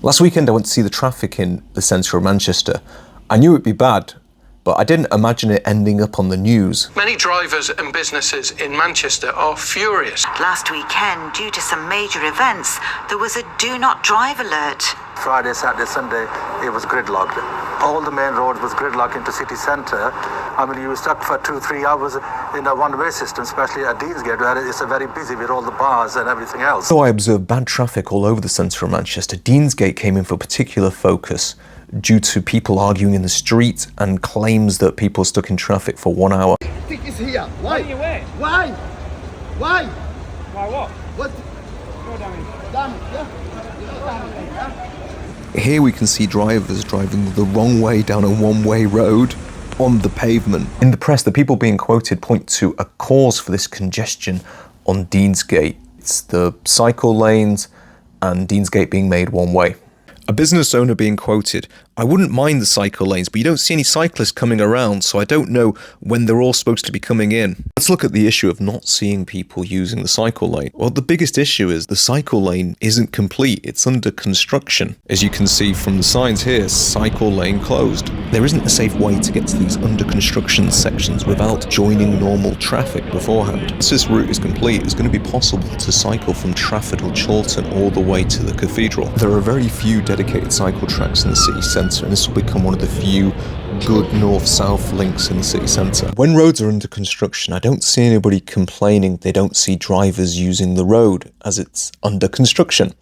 Last weekend I went to see the traffic in the centre of Manchester. I knew it'd be bad, but I didn't imagine it ending up on the news. Many drivers and businesses in Manchester are furious. Last weekend, due to some major events, there was a do not drive alert. Friday, Saturday, Sunday, it was gridlocked. All the main road was gridlocked into city centre. I mean, you were stuck for 2-3 hours in a one-way system, especially at Deansgate, where it's very busy with all the bars and everything else. So I observed bad traffic all over the centre of Manchester. Deansgate came in for particular focus due to people arguing in the street and claims that people stuck in traffic for 1 hour. I think it's here. Why? Why? Where? Why? Why? Why what? What? Go down. Damn, yeah? Here we can see drivers driving the wrong way down a one-way road on the pavement. In the press, the people being quoted point to a cause for this congestion on Deansgate. It's the cycle lanes and Deansgate being made one way. A business owner being quoted, "I wouldn't mind the cycle lanes, but you don't see any cyclists coming around, so I don't know when they're all supposed to be coming in." Let's look at the issue of not seeing people using the cycle lane. Well, the biggest issue is the cycle lane isn't complete. It's under construction. As you can see from the signs here, cycle lane closed. There isn't a safe way to get to these under construction sections without joining normal traffic beforehand. Once this route is complete, it's going to be possible to cycle from Trafford or Chorlton all the way to the cathedral. There are very few dedicated cycle tracks in the city centre, and this will become one of the few good north-south links in the city centre. When roads are under construction, I don't see anybody complaining they don't see drivers using the road as it's under construction.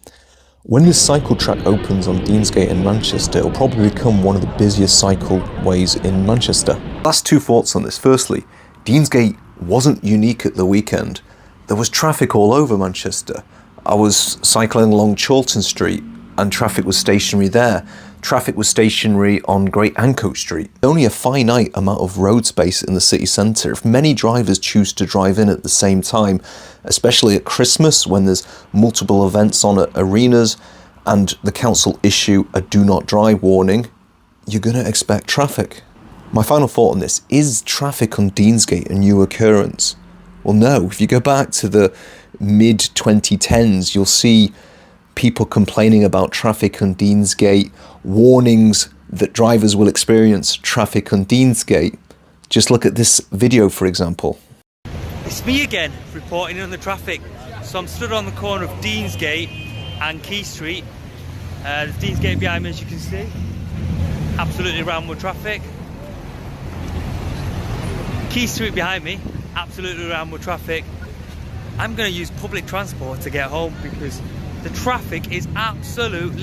When this cycle track opens on Deansgate in Manchester, it'll probably become one of the busiest cycleways in Manchester. Last two thoughts on this. Firstly, Deansgate wasn't unique at the weekend. There was traffic all over Manchester. I was cycling along Chorlton Street and traffic was stationary there. Traffic was stationary on Great Ancoat Street. Only a finite amount of road space in the city centre. If many drivers choose to drive in at the same time, especially at Christmas when there's multiple events on at arenas and the council issue a do not drive warning, you're going to expect traffic. My final thought on this, is traffic on Deansgate a new occurrence? Well, no. If you go back to the mid-2010s, you'll see people complaining about traffic on Deansgate, warnings that drivers will experience traffic on Deansgate. Just look at this video, for example. It's me again, reporting on the traffic. So I'm stood on the corner of Deansgate and Key Street. There's Deansgate behind me, as you can see. Absolutely rammed with traffic. Key Street behind me, absolutely rammed with traffic. I'm going to use public transport to get home because the traffic is absolutely